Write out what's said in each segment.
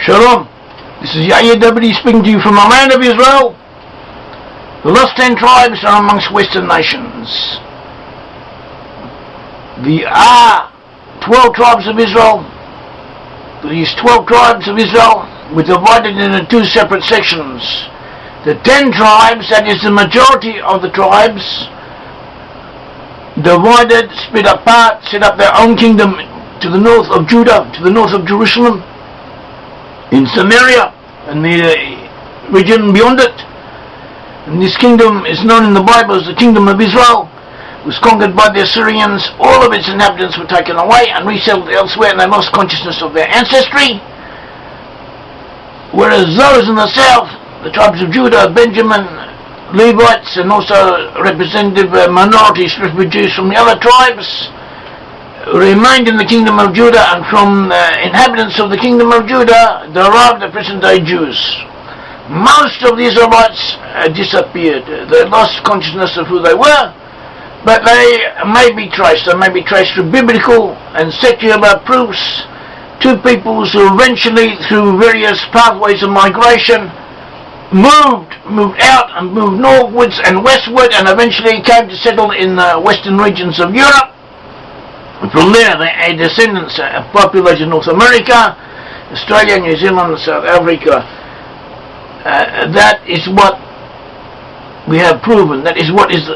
Shalom. This is Yair Davidiy speaking to you from the land of Israel. The lost 10 tribes are amongst Western nations. There are 12 tribes of Israel. These 12 tribes of Israel were divided into 2 separate sections. The 10 tribes, that is the majority of the tribes, divided, split apart, set up their own kingdom to the north of Judah, to the north of Jerusalem, in Samaria and the region beyond it. And this kingdom is known in the Bible as the kingdom of Israel. It was conquered by the Assyrians. All of its inhabitants were taken away and resettled elsewhere, and they lost consciousness of their ancestry. Whereas those in the south, the tribes of Judah, Benjamin, Levites, and also representative minorities, refugees from the other tribes, remained in the kingdom of Judah, and from the inhabitants of the kingdom of Judah derived the present-day Jews. Most of the Israelites disappeared. They lost consciousness of who they were, but they may be traced. They may be traced through biblical and secular proofs to peoples who eventually, through various pathways of migration, moved out and moved northwards and westward, and eventually came to settle in the western regions of Europe. From there, their descendants populated North America, Australia, New Zealand, and South Africa. That is what we have proven. That is what is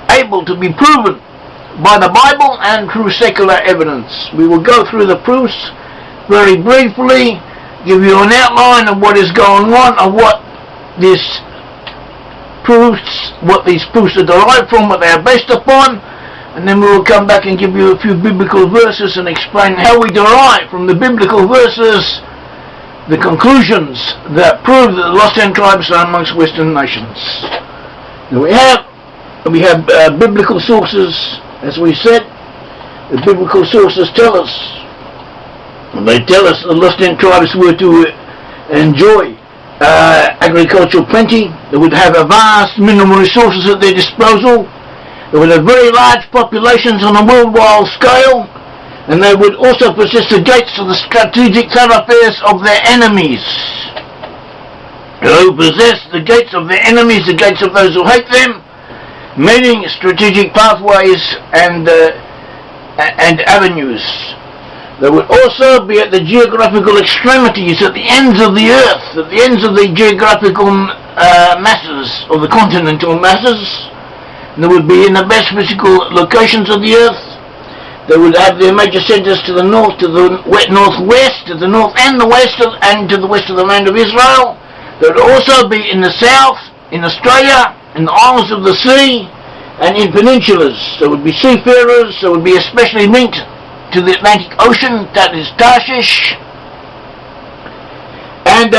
able to be proven by the Bible and through secular evidence. We will go through the proofs very briefly, give you an outline of what is going on, of what these proofs are derived from, what they are based upon, and then we will come back and give you a few biblical verses and explain how we derive from the biblical verses the conclusions that prove that the lost 10 tribes are amongst Western nations. Now we have biblical sources, as we said. The biblical sources tell us, they tell us the lost 10 tribes were to enjoy agricultural plenty. They would have a vast mineral resources at their disposal. They would have very large populations on a worldwide scale, and they would also possess the gates to the strategic thoroughfares of their enemies. They would possess the gates of their enemies, the gates of those who hate them, meaning strategic pathways and avenues. They would also be at the geographical extremities, at the ends of the earth, at the ends of the geographical masses, of the continental masses. They would be in the best physical locations of the earth. They would have their major centers to the north, to the northwest, to the north and the west, and to the west of the land of Israel. They would also be in the south, in Australia, in the islands of the sea, and in peninsulas. There would be seafarers. They would be especially linked to the Atlantic Ocean, that is Tarshish. And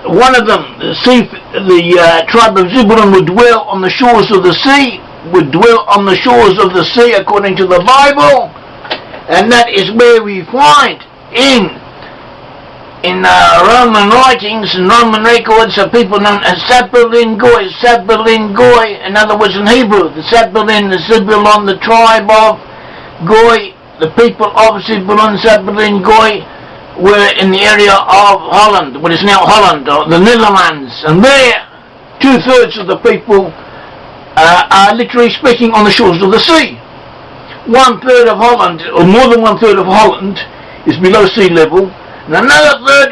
one of them, the tribe of Zebulun, would dwell on the shores of the sea, according to the Bible, and that is where we find in Roman writings and Roman records of people known as Zebulun Goy, in other words in Hebrew, the Zebulun, the tribe of Goy, the people of Zebulun Goy, were in the area of Holland, what is now Holland, or the Netherlands, and there 2/3 of the people are literally speaking on the shores of the sea. 1/3 of Holland, or more than 1/3 of Holland, is below sea level, and another third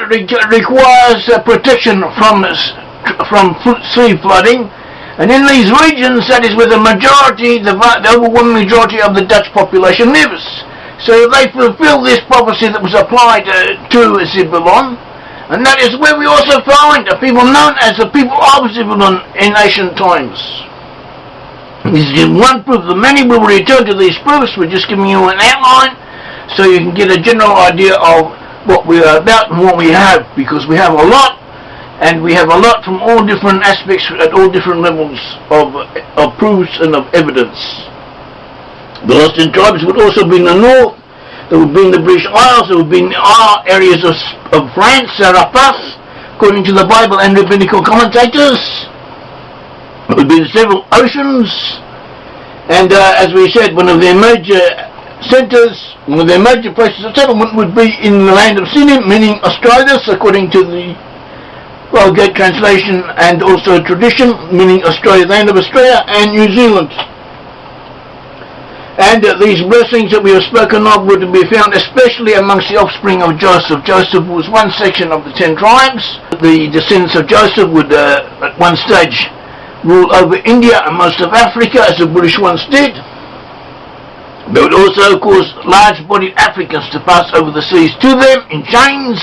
requires protection from sea flooding. And in these regions, that is where the overwhelming majority of the Dutch population lives. So they fulfill this prophecy that was applied to Zebulun, and that is where we also find a people known as the people of Zebulun in ancient times. This is one proof. The many will return to these proofs. We're just giving you an outline so you can get a general idea of what we are about and what we have, because we have a lot, and we have a lot from all different aspects at all different levels of proofs and of evidence. The lost 10 tribes would also be in the north. There would be in the British Isles. There would be in the areas of France, Zarephath, according to the Bible and Rabbinical commentators. It would be in several oceans. And as we said, one of their major centres, one of their major places of settlement would be in the land of Sinim, meaning Australia, according to the Gate translation, and also tradition, meaning Australia, land of Australia, and New Zealand. And these blessings that we have spoken of would be found especially amongst the offspring of Joseph. Joseph was one section of the 10 tribes. The descendants of Joseph would at one stage rule over India and most of Africa, as the British once did. They would also cause large-bodied Africans to pass over the seas to them in chains,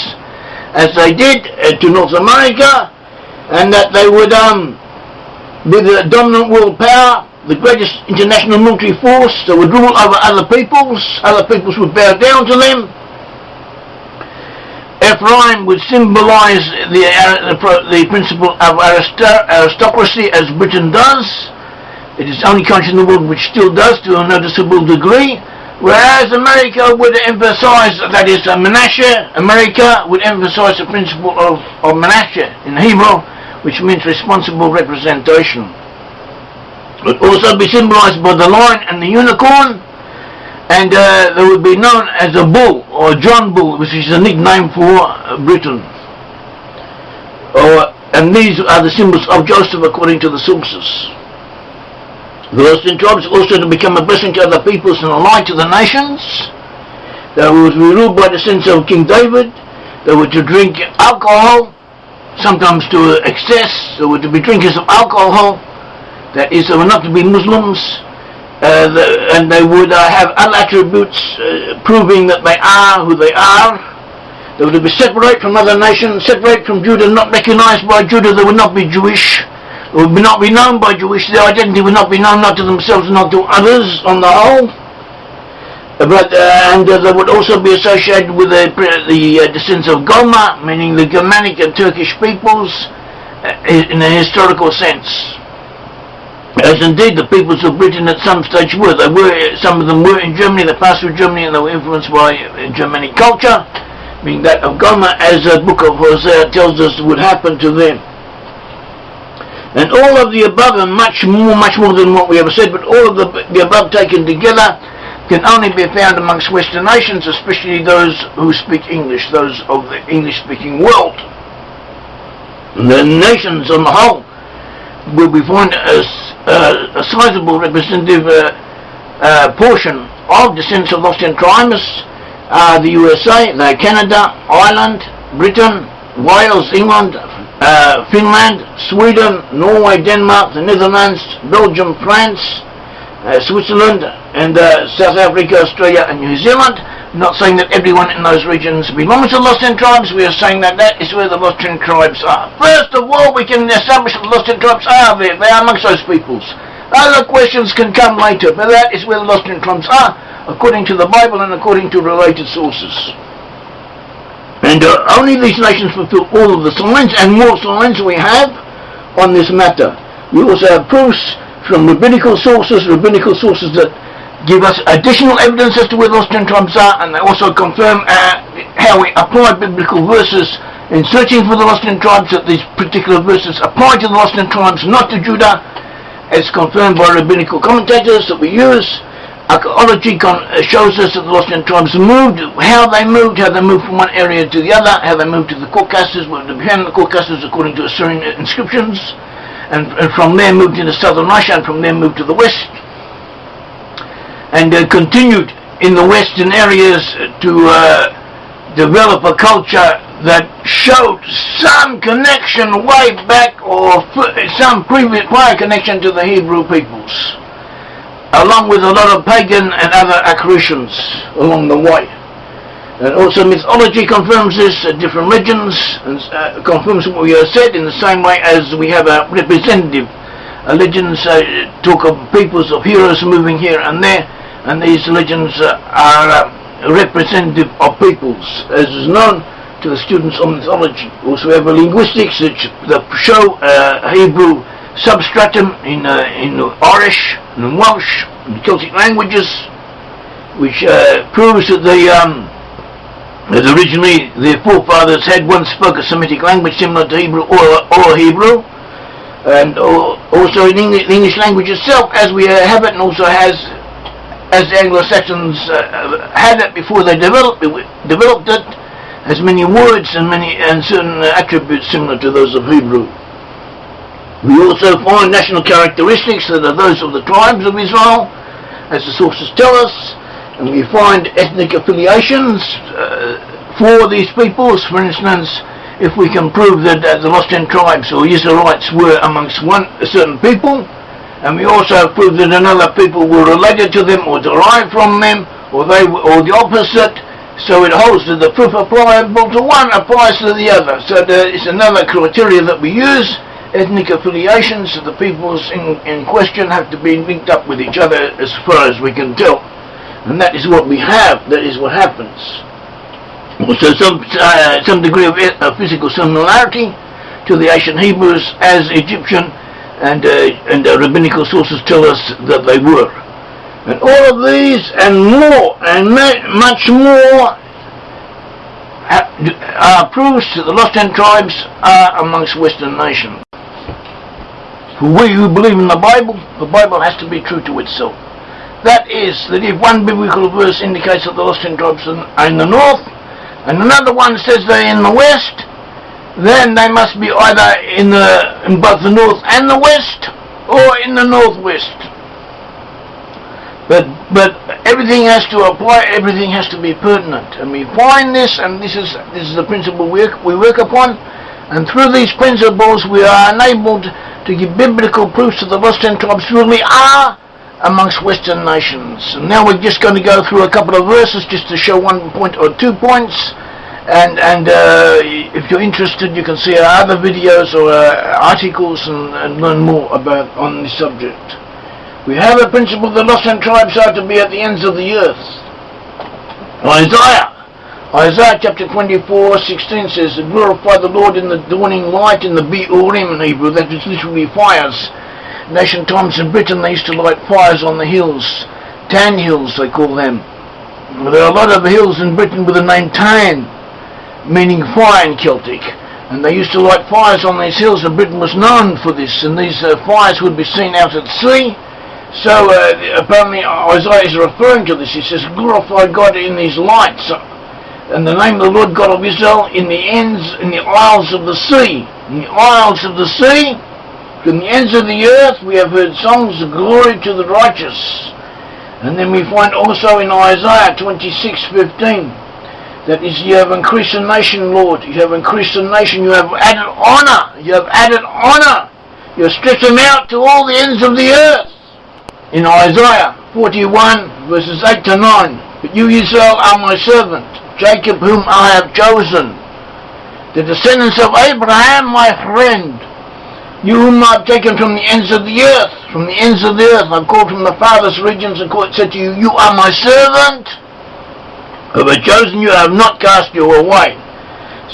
as they did to North America, and that they would be the dominant world power, the greatest international military force that would rule over other peoples would bow down to them. Ephraim would symbolize the principle of aristocracy, as Britain does. It is the only country in the world which still does to a noticeable degree, whereas America would emphasize, that is Manasseh, America would emphasize the principle of Manasseh in Hebrew, which means responsible representation. It would also be symbolized by the lion and the unicorn, and they would be known as a bull, or John Bull, which is a nickname for Britain. And these are the symbols of Joseph according to the sources. The lost in tribes also to become a blessing to other peoples and a light to the nations. They would be ruled by the sense of King David. They were to drink alcohol, sometimes to excess. They were to be drinkers of alcohol. That is, they were not to be Muslims. And they would have other attributes proving that they are who they are. They were to be separate from other nations, separate from Judah, not recognized by Judah. They would not be Jewish. They would not be known by Jewish. Their identity would not be known, not to themselves, not to others on the whole. And they would also be associated with the descendants of Goma, meaning the Germanic and Turkish peoples, in a historical sense. As indeed the peoples of Britain at some stage were. Some of them were in Germany, they passed through Germany, and they were influenced by Germanic culture, being that of Goma, as the book of Hosea tells us would happen to them. And all of the above, and much more than what we have said, but all of the above taken together can only be found amongst Western nations, especially those who speak English, those of the English-speaking world. The nations on the whole will be found as a sizable representative portion of descendants of lost in tribes, the USA, Canada, Ireland, Britain, Wales, England, Finland, Sweden, Norway, Denmark, the Netherlands, Belgium, France, Switzerland, and South Africa, Australia, and New Zealand. Not saying that everyone in those regions belongs to lost in tribes. We are saying that that is where the lost in tribes are. First of all, we can establish that the lost in tribes are there. They are amongst those peoples. Other questions can come later, but that is where the lost in tribes are, according to the Bible and according to related sources. And only these nations fulfill all of the signs, and more signs we have on this matter. We also have proofs from rabbinical sources that give us additional evidence as to where the lost in tribes are, and they also confirm how we apply biblical verses in searching for the lost in tribes, that these particular verses apply to the lost in tribes, not to Judah, as confirmed by rabbinical commentators that we use. Archaeology shows us that the lost in tribes moved, how they moved from one area to the other, how they moved to the Caucasus, where they found the Caucasus according to Assyrian inscriptions, and from there moved into southern Russia, and from there moved to the west, and continued in the western areas to develop a culture that showed some connection way back, or some prior connection to the Hebrew peoples, along with a lot of pagan and other accretions along the way. And also mythology confirms this, different legends, and confirms what we have said, in the same way as we have a representative. Legends talk of peoples, of heroes moving here and there, and these legends are representative of peoples, as is known to the students of mythology. Also we have linguistics that show Hebrew substratum in Irish and Welsh and Celtic languages, which proves that that originally their forefathers had once spoke a Semitic language similar to Hebrew or Hebrew, and also in the English language itself, as we have it, and also has as the Anglo-Saxons had it before they developed it, has many words and certain attributes similar to those of Hebrew. We also find national characteristics that are those of the tribes of Israel, as the sources tell us, and we find ethnic affiliations for these peoples. For instance, if we can prove that the lost 10 tribes or Israelites were amongst a certain people, and we also prove that another people were related to them or derived from them, or the opposite, so it holds that the proof applicable to one applies to the other. So it's another criteria that we use. Ethnic affiliations of the peoples in question have to be linked up with each other as far as we can tell. And that is what we have, that is what happens. Also some degree of physical similarity to the ancient Hebrews as Egyptian and Rabbinical sources tell us that they were. And all of these and more and much more are proofs that the lost 10 tribes are amongst Western nations. For we who believe in the Bible has to be true to itself. That is, that if one biblical verse indicates that the lost 10 tribes are in the north, and another one says they're in the west, then they must be either in both the north and the west, or in the northwest. But everything has to apply, everything has to be pertinent. And we find this, and this is the principle we work upon, and through these principles we are enabled to give biblical proofs that the lost 10 tribes really are amongst Western nations. And now we're just going to go through a couple of verses just to show 1 point or 2 points, and if you're interested you can see our other videos or articles and learn more on this subject. We have a principle that the lost 10 tribes are to be at the ends of the earth. Isaiah chapter 24:16 says, glorify the Lord in the dawning light, in the Brit-Am in Hebrew, that is literally fires. In ancient times in Britain they used to light fires on the hills, tan hills they call them. There are a lot of hills in Britain with the name tan, meaning fire in Celtic, and they used to light fires on these hills, and Britain was known for this, and these fires would be seen out at sea. So apparently Isaiah is referring to this. He says, glorify God in these lights, and the name of the Lord God of Israel in the isles of the sea. In the isles of the sea, from the ends of the earth, we have heard songs of glory to the righteous. And then we find also in Isaiah 26:15, that is, you have increased the nation, Lord. You have increased the nation. You have added honor. You have added honor. You have stretched them out to all the ends of the earth. In Isaiah 41 verses 8 to 9, but you, Israel, are my servant, Jacob, whom I have chosen, the descendants of Abraham, my friend. You whom I have taken from the ends of the earth, from the ends of the earth, I've called from the farthest regions and said to you, you are my servant, who have chosen you, I have not cast you away.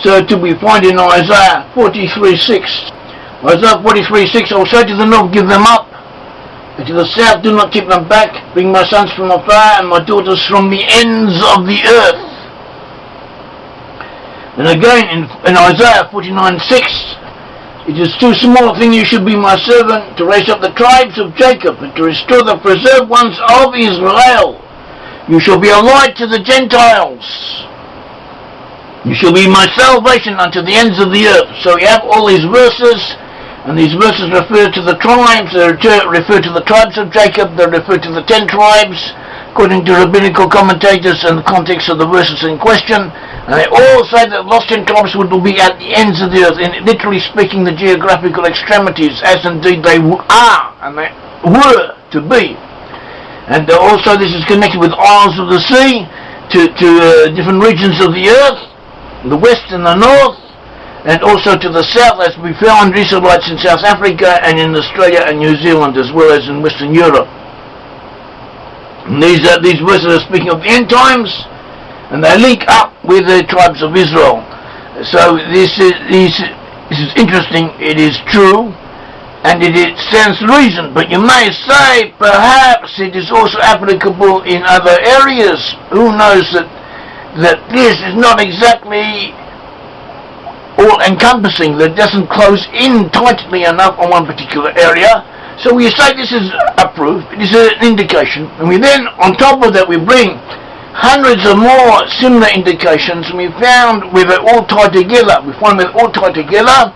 So to be found in Isaiah 43:6. Isaiah 43:6, I will say to the north, give them up, and to the south, do not keep them back. Bring my sons from afar and my daughters from the ends of the earth. And again in Isaiah 49:6, it is too small a thing you should be my servant, to raise up the tribes of Jacob and to restore the preserved ones of Israel. You shall be a light to the Gentiles. You shall be my salvation unto the ends of the earth. So we have all these verses, and these verses refer to the tribes, they refer to the tribes of Jacob, they refer to the 10 tribes, according to rabbinical commentators and the context of the verses in question. And they all say that lost 10 tribes would be at the ends of the earth, in literally speaking the geographical extremities, as indeed they are, and they were to be. And also this is connected with isles of the sea, to different regions of the earth, the west and the north, and also to the south, as we found Israelites in South Africa and in Australia and New Zealand, as well as in Western Europe. And these verses are speaking of the end times, and they link up with the tribes of Israel. So this is interesting. It is true, and it stands to reason. But you may say perhaps it is also applicable in other areas. Who knows that this is not exactly all-encompassing, that doesn't close in tightly enough on one particular area, So we say this is approved, it is an indication, and we then, on top of that, we bring hundreds of more similar indications, and we found where they're all tied together. We find they're all tied together,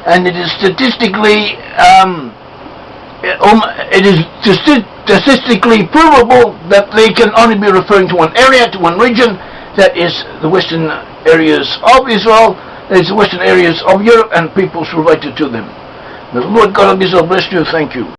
and it is statistically provable that they can only be referring to one area, to one region, that is the western areas of Israel, that is the western areas of Europe, and peoples related to them. May the Lord God of Israel bless you. Thank you.